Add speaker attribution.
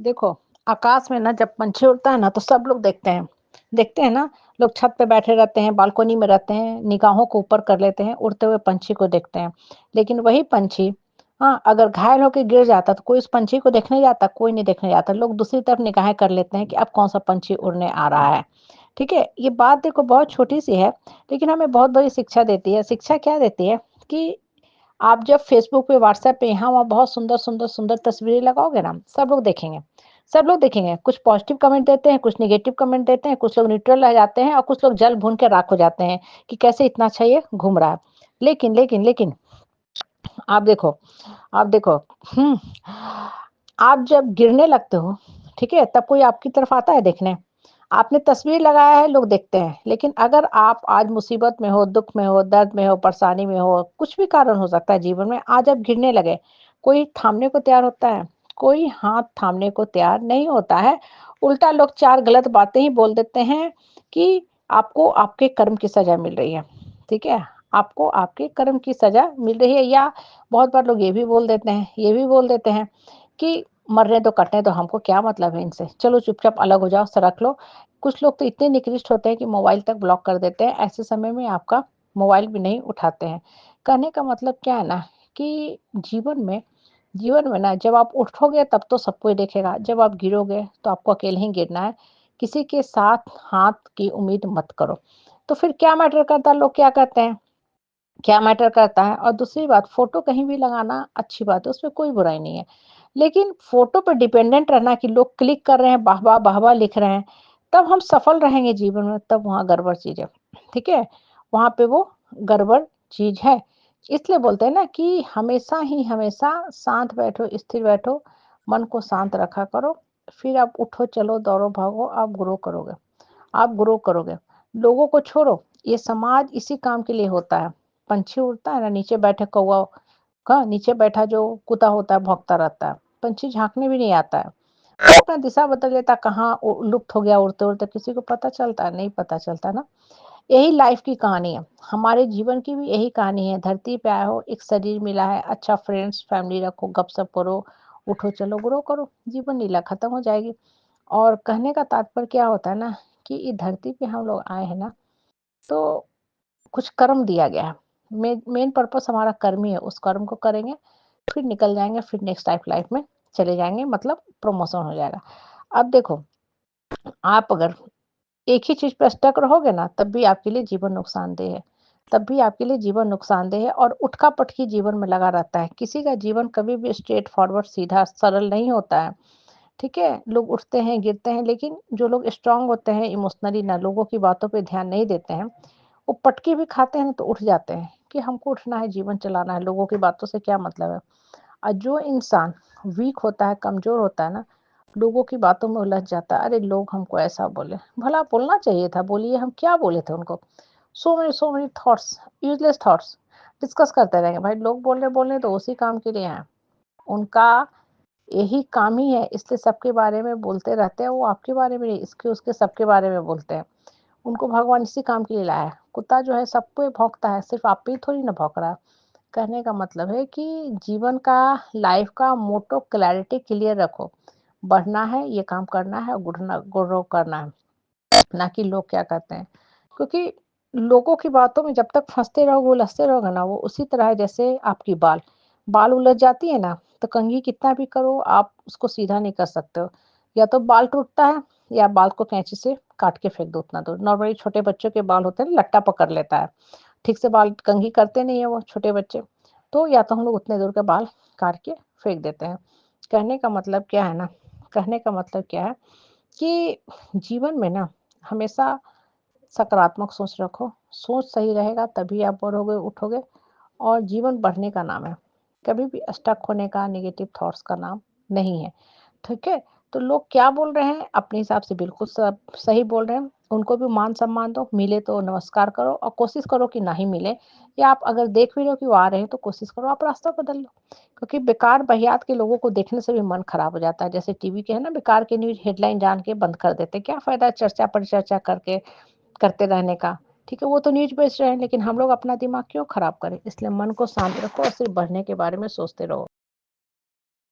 Speaker 1: देखो, आकाश में ना जब पंछी उड़ता है ना तो सब लोग देखते हैं। देखते हैं ना, लोग छत पे बैठे रहते हैं, बालकनी में रहते हैं, निगाहों को ऊपर कर लेते हैं, उड़ते हुए पंछी को देखते हैं। लेकिन वही पंछी हाँ, अगर घायल होके गिर जाता तो कोई उस पंछी को देखने जाता? कोई नहीं देखने जाता। लोग दूसरी तरफ निगाहें कर लेते हैं कि अब कौन-सा पंछी उड़ने आ रहा है। ठीक है? ये बात देखो बहुत छोटी-सी है, लेकिन हमें बहुत बड़ी शिक्षा देती है। शिक्षा क्या देती है कि आप जब फ़ेसबुक पे, व्हाट्सएप पे यहाँ-वहाँ बहुत सुंदर तस्वीरें लगाओगे ना, सब लोग देखेंगे। सब लोग देखेंगे, कुछ पॉज़िटिव कमेंट देते हैं, कुछ नेगेटिव कमेंट देते हैं, कुछ लोग न्यूट्रल रह जाते हैं और कुछ लोग जल-भून के राख हो जाते हैं कि कैसे इतना अच्छा ये घूम रहा है। लेकिन आप देखो हुँ, आप जब गिरने लगते हो, ठीक है? तब कोई आपकी तरफ आता है देखने? आपने तस्वीर लगाया है, लोग देखते हैं। लेकिन अगर आप आज मुसीबत में हो, दुःख में हो, दर्द में हो, परेशानी में हो, कुछ भी कारण हो सकता है जीवन में, आज आप गिरने लगे, कोई थामने को तैयार होता है? कोई हाथ थामने को तैयार नहीं होता है। उल्टा लोग 4 गलत बातें ही बोल देते हैं कि आपको आपके कर्म की सज़ा मिल रही है। ठीक है? आपको आपके कर्म की सज़ा मिल रही है या बहुत बार लोग ये भी बोल देते हैं कि मरने दो, कटने दो, हमको क्या मतलब है इनसे? चलो चुपचाप अलग हो जाओ, सरक लो। कुछ लोग तो इतने निकृष्ट होते हैं कि मोबाइल तक ब्लॉक कर देते हैं। ऐसे समय में आपका मोबाइल भी नहीं उठाते हैं। कहने का मतलब क्या है ना कि जीवन में ना जब आप उठोगे तब तो सब कोई देखेगा, जब आप गिरोगे तो आपको अकेले ही गिरना है। किसी के साथ हाथ की उम्मीद मत करो। तो फिर क्या मैटर करता है लोग क्या कहते हैं? क्या मैटर करता है? और दूसरी बात फ़ोटो कहीं भी लगाना अच्छी बात है, उसमें कोई बुराई नहीं है। लेकिन फ़ोटो पे डिपेंडेंट रहना कि लोग क्लिक कर रहे हैं, वाह-वाह, वाह-वाह लिख रहे हैं, तब हम सफल रहेंगे जीवन में, तब वहाँ गड़बड़ चीज़ है। ठीक है? वहाँ पे वो गड़बड़ चीज़ है। इसलिए बोलते हैं ना कि हमेशा ही हमेशा शांत बैठो, स्थिर बैठो, मन को शांत रखा करो, फिर आप उठो, चलो, दौड़ो, भागो, आप ग्रो करोगे। लोगों को छोड़ो, ये समाज इसी काम के लिए होता है। पंछी उड़ता है ना, नीचे बैठे कौवा का नीचे बैठा जो कुत्ता होता है भौंकता रहता है। पंछी झाँकने भी नहीं आता है। वो अपना दिशा बदल लेता है, कहाँ लुप्त हो गया उड़ते-उड़ते किसी को पता चलता है? नहीं पता चलता ना। यही लाइफ की कहानी है। हमारे जीवन की भी यही कहानी है। धरती पे आए हो, एक शरीर मिला है, अच्छा फ्रेंड्स, फैमिली रखो, गप-सप करो, उठो, चलो, ग्रो करो, जीवन लीला खत्म हो जाएगी। और कहने का तात्पर्य क्या होता है ना कि इस धरती पे हम लोग आए हैं ना, तो कुछ कर्म दिया गया है। मेन पर्पस हमारा कर्म ही है, उस कर्म को करेंगे, फिर निकल जाएँगे, फिर नेक्स्ट लाइफ में चले जाएँगे, मतलब प्रमोशन हो जाएगा। अब देखो, आप अगर एक ही चीज़ पे स्टक रहोगे ना, तब भी आपके लिए जीवन नुकसानदेह है। तब भी आपके लिए जीवन नुकसानदेह है और उठका-पटकी जीवन में लगा रहता है। किसी का जीवन कभी भी स्ट्रेट फॉरवर्ड सीधा सरल नहीं होता है। ठीक है? लोग उठते हैं, गिरते हैं, लेकिन जो लोग स्ट्रॉन्ग होते हैं इमोशनली ना, लोगों की बातों पे ध्यान नहीं देते हैं, वो पटके भी खाते हैं ना तो उठ जाते हैं कि हमको उठना है, जीवन चलाना है, लोगों की बातों से क्या मतलब है। और जो इंसान वीक होता है, कमज़ोर होता है ना, लोगों की बातों में उलझ जाता है। अरे! लोग हमको ऐसा बोले, भला बोलना चाहिए था, बोलिए, हम क्या बोले थे उनको? So many thoughts, useless thoughts discuss करते रहेंगे। भाई लोग बोल रहे हैं तो उसी काम के लिए हैं। उनका यही काम ही है, इसलिए सबके बारे में बोलते रहते हैं। वो आपके बारे में नहीं, इसके उसके सबके बारे में बोलते हैं। उनको भगवान इसी काम के लिए लाया है। कुत्ता जो है सब पे भौंकता है, सिर्फ़ आप पे ही थोड़ी ना भौंक रहा है। कहने का मतलब है कि जीवन का, लाइफ़ का मोटो क्लैरिटी क्लियर रखो। बढ़ना है, ये काम करना है और गुढ़ना ग्रो करना है, ना कि लोग क्या कहते हैं। क्योंकि लोगों की बातों में जब तक फँसते रहोगे, उलझते रहोगे ना, वो उसी तरह है जैसे आपकी बाल। बाल उलझ जाती है ना, तो कंघी कितना भी करो, आप उसको सीधा नहीं कर सकते हो। या तो बाल टूटता है या बाल को कैंची से काट के फेंक दो उतना दूर। नॉर्मली छोटे बच्चों के बाल होते हैं ना, लट्टा पकड़ लेता है। ठीक से बाल कंघी करते नहीं है वो छोटे बच्चे। तो या तो हम लोग उतने दूर के बाल काट के फेंक देते हैं। कहने का मतलब क्या है ना, कहने का मतलब क्या है कि जीवन में ना हमेशा सकारात्मक सोच रखो। सोच सही रहेगा तभी आप बढ़ोगे, उठोगे और जीवन बढ़ने का नाम है। कभी भी स्टक होने का, नेगेटिव थॉट्स का नाम नहीं है। ठीक है? तो लोग क्या बोल रहे हैं, अपने हिसाब से बिल्कुल सब सही बोल रहे हैं। उनको भी मान-सम्मान दो, मिले तो नमस्कार करो और कोशिश करो कि ना ही मिले, या आप अगर देख भी रहे हो कि वो आ रहे हैं तो कोशिश करो आप रास्ता बदल लो। क्योंकि बेकार वाहियात के लोगों को देखने से भी मन खराब हो जाता है। जैसे टीवी के है ना, बेकार के न्यूज़ हेडलाइन जान के बंद कर देते हैं। क्या फ़ायदा चर्चा पर चर्चा करके करते रहने का। ठीक है? वो तो न्यूज़ बेच रहे हैं, लेकिन हम लोग अपना दिमाग क्यों खराब करें? इसलिए मन को शांत रखो और सिर्फ़ बढ़ने के बारे में सोचते रहो।